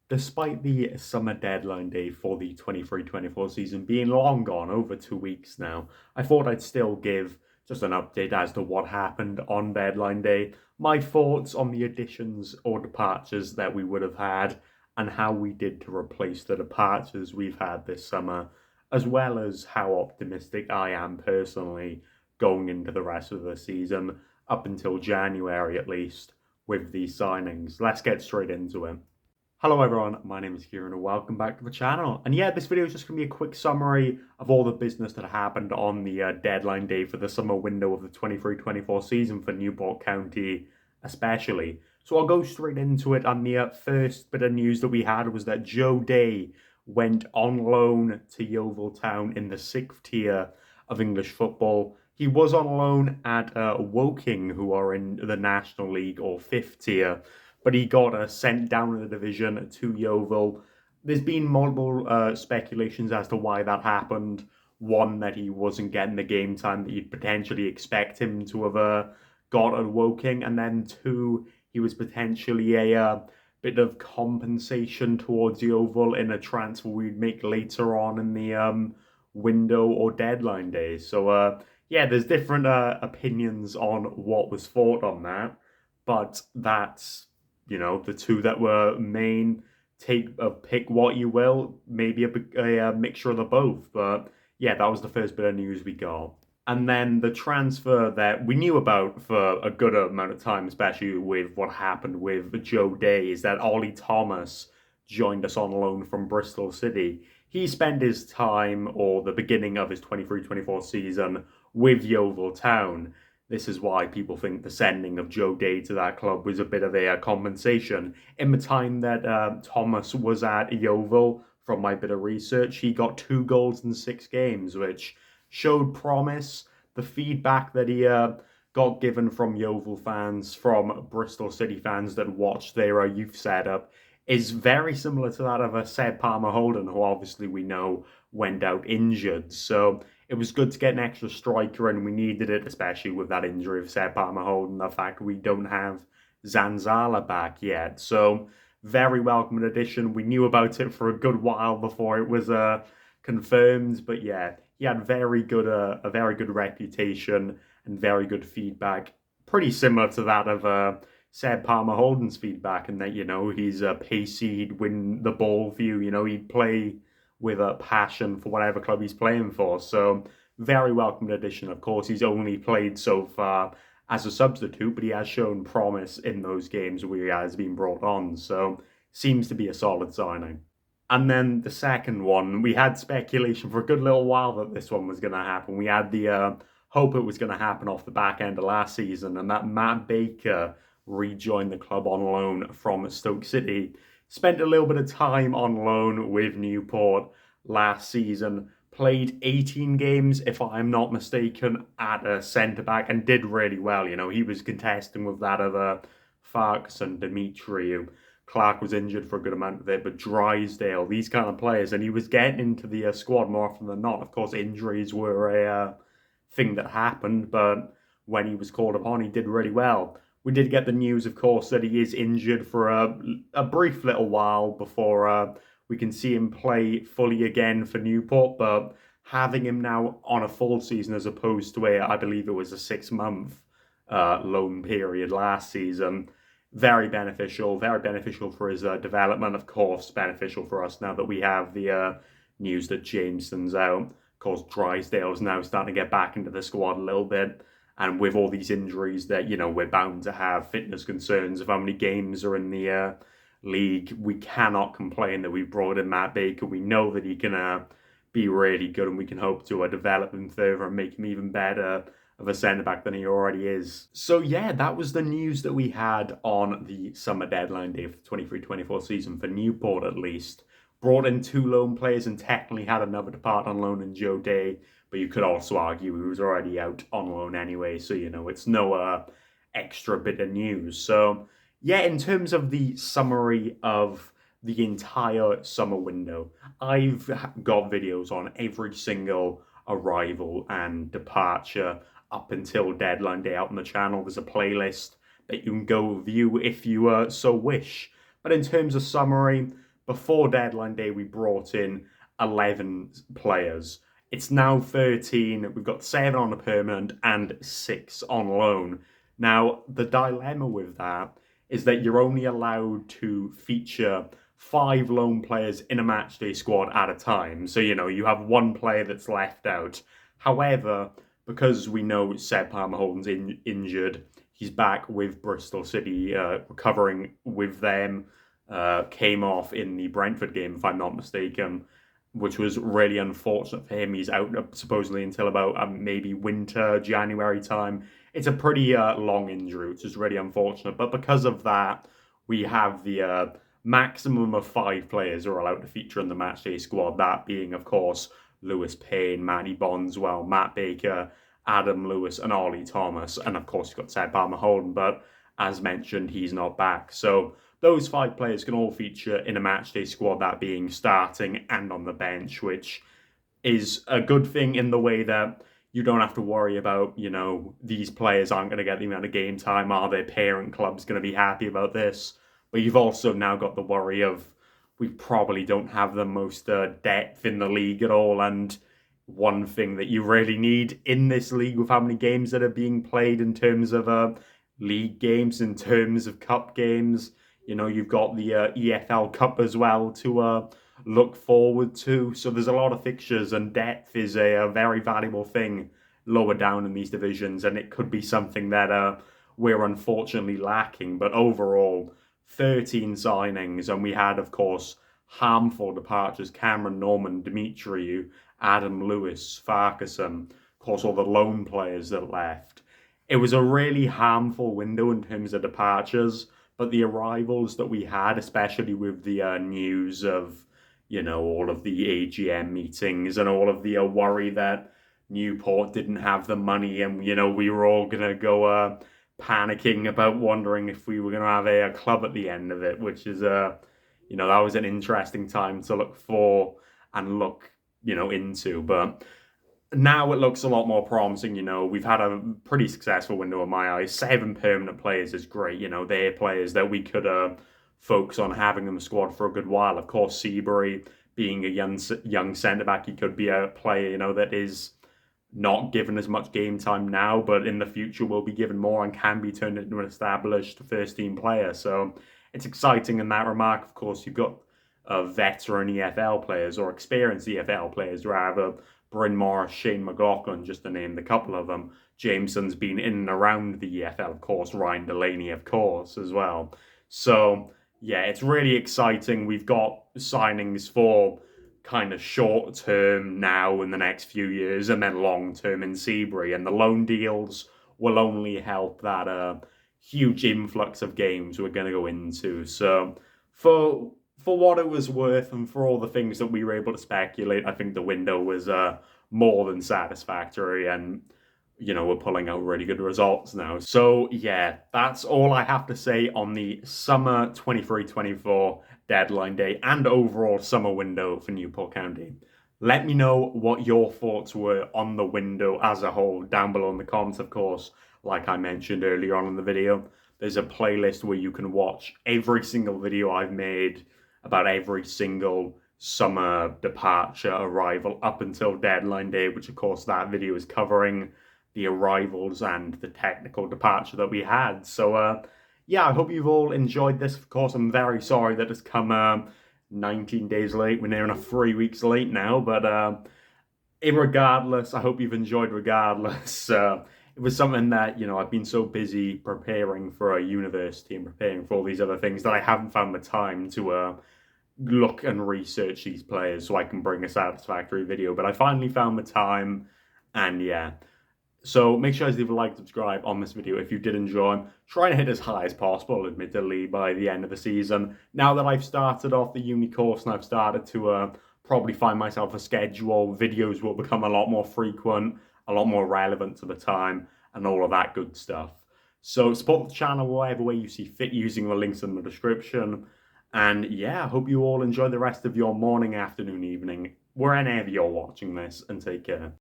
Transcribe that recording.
Despite the summer deadline day for the 23-24 season being long gone, over 2 weeks now, I thought I'd still give just an update as to what happened on deadline day, my thoughts on the additions or departures that we would have had, and how we did to replace the departures we've had this summer, as well as how optimistic I am personally going into the rest of the season, up until January at least, with these signings. Let's get straight into it. Hello everyone, my name is Kieran and welcome back to the channel. And yeah, this video is just going to be a quick summary of all the business that happened on the deadline day for the summer window of the 23-24 season for Newport County especially. So I'll go straight into it, and the first bit of news that we had was that Joe Day went on loan to Yeovil Town in the 6th tier of English football. He was on loan at Woking, who are in the National League or 5th tier, but he got sent down in the division to Yeovil. There's been multiple speculations as to why that happened. One, that he wasn't getting the game time that you'd potentially expect him to have got at Woking, and then two, he was potentially a bit of compensation towards Yeovil in a transfer we'd make later on in the window or deadline days. So yeah, there's different opinions on what was thought on that, but that's the two that were main. Pick what you will, maybe a mixture of the both. But yeah, that was the first bit of news we got. And then the transfer that we knew about for a good amount of time, especially with what happened with Joe Day, is that Ollie Thomas joined us on loan from Bristol City. He spent his time, or the beginning of his 23-24 season, with Yeovil Town. This is why people think the sending of Joe Day to that club was a bit of a compensation. In the time that Thomas was at Yeovil, from my bit of research, he got 2 goals in 6 games, which showed promise. The feedback that he got given from Yeovil fans, from Bristol City fans that watched their youth setup, is very similar to that of Seb Palmer-Holden, who obviously we know went out injured. So it was good to get an extra striker, and we needed it, especially with that injury of Seb Palmer-Holden, the fact we don't have Zanzala back yet. So very welcome addition. We knew about it for a good while before it was confirmed, but yeah, he had a very good reputation and very good feedback, pretty similar to that of Seb Palmer-Holden's feedback, and that he's pacey, he'd win the ball for you, he'd play with a passion for whatever club he's playing for. So very welcome addition. Of course, he's only played so far as a substitute, but he has shown promise in those games where he has been brought on. So seems to be a solid signing. And then the second one, we had speculation for a good little while that this one was going to happen. We had the hope it was going to happen off the back end of last season, and that Matt Baker rejoined the club on loan from Stoke City. Spent a little bit of time on loan with Newport last season. Played 18 games, if I'm not mistaken, at a centre-back, and did really well. He was contesting with that of Farkas, Demetriou. Clark was injured for a good amount of it, but Drysdale, these kind of players, and he was getting into the squad more often than not. Of course, injuries were a thing that happened, but when he was called upon, he did really well. We did get the news, of course, that he is injured for a brief little while before we can see him play fully again for Newport, but having him now on a full season as opposed to I believe it was a 6-month loan period last season, very beneficial for his development. Of course, beneficial for us now that we have the news that Jameson's out. Of course, Drysdale's now starting to get back into the squad a little bit. And with all these injuries that, we're bound to have, fitness concerns of how many games are in the league, we cannot complain that we've brought in Matt Baker. We know that he can be really good, and we can hope to develop him further and make him even better of a centre-back than he already is. So yeah, that was the news that we had on the summer deadline day for the 23-24 season for Newport, at least. Brought in 2 loan players and technically had another depart on loan in Joe Day, but you could also argue he was already out on loan anyway, so it's no extra bit of news. So yeah, in terms of the summary of the entire summer window, I've got videos on every single arrival and departure up until deadline day out on the channel. There's a playlist that you can go view if you so wish. But in terms of summary, before deadline day, we brought in 11 players. It's now 13. We've got 7 on a permanent and 6 on loan. Now, the dilemma with that is that you're only allowed to feature 5 loan players in a matchday squad at a time. So, you have one player that's left out. However, because we know Seb Palmer-Houlden's injured, he's back with Bristol City, recovering with them. Came off in the Brentford game, if I'm not mistaken, which was really unfortunate for him. He's out supposedly until about maybe winter, January time. It's a pretty long injury, which is really unfortunate. But because of that, we have the maximum of 5 players who are allowed to feature in the matchday squad. That being, of course, Lewis Payne, Matty Bondswell, Matt Baker, Adam Lewis, and Ollie Thomas. And of course, you've got Seb Palmer-Houlden, but as mentioned, he's not back. So those 5 players can all feature in a matchday squad, that being starting and on the bench, which is a good thing in the way that you don't have to worry about, these players aren't going to get the amount of game time. Are their parent clubs going to be happy about this? But you've also now got the worry of we probably don't have the most depth in the league at all. And one thing that you really need in this league with how many games that are being played in terms of league games, in terms of cup games, you've got the EFL Cup as well to look forward to. So there's a lot of fixtures, and depth is a very valuable thing lower down in these divisions, and it could be something that we're unfortunately lacking. But overall, 13 signings, and we had, of course, harmful departures: Cameron Norman, Demetriou, Adam Lewis, Farquharson, of course, all the loan players that left. It was a really harmful window in terms of departures, but the arrivals that we had, especially with the news of, all of the AGM meetings and all of the worry that Newport didn't have the money, and, we were all going to go panicking about wondering if we were going to have a club at the end of it, which is, that was an interesting time to look for and look, into. But now it looks a lot more promising. We've had a pretty successful window in my eyes. 7 permanent players is great. They're players that we could focus on having in the squad for a good while. Of course, Seabury, being a young centre-back, he could be a player, that is not given as much game time now, but in the future will be given more and can be turned into an established first-team player. So it's exciting in that remark. Of course, you've got veteran EFL players, or experienced EFL players rather. Bryn Morris, Shane McLaughlin, just to name a couple of them. Jameson's been in and around the EFL, of course. Ryan Delaney, of course, as well. So, yeah, it's really exciting. We've got signings for kind of short term now in the next few years, and then long term in Seabury. And the loan deals will only help that huge influx of games we're going to go into. So, for what it was worth, and for all the things that we were able to speculate, I think the window was more than satisfactory, and we're pulling out really good results now. So yeah, that's all I have to say on the summer 23-24 deadline day and overall summer window for Newport County. Let me know what your thoughts were on the window as a whole down below in the comments. Of course, like I mentioned earlier on in the video, there's a playlist where you can watch every single video I've made about every single summer departure arrival up until deadline day, which of course that video is covering the arrivals and the technical departure that we had. So yeah, I hope you've all enjoyed this. Of course, I'm very sorry that it's come 19 days late. We're near enough 3 weeks late now, but irregardless, I hope you've enjoyed regardless. It was something that, I've been so busy preparing for a university and preparing for all these other things that I haven't found the time to look and research these players so I can bring a satisfactory video. But I finally found the time, and yeah. So make sure to leave a like, subscribe on this video if you did enjoy. Try and hit as high as possible, admittedly, by the end of the season. Now that I've started off the uni course and I've started to probably find myself a schedule, videos will become a lot more frequent, a lot more relevant to the time, and all of that good stuff. So support the channel whatever way you see fit using the links in the description. And yeah, I hope you all enjoy the rest of your morning, afternoon, evening, wherever you're watching this, and take care.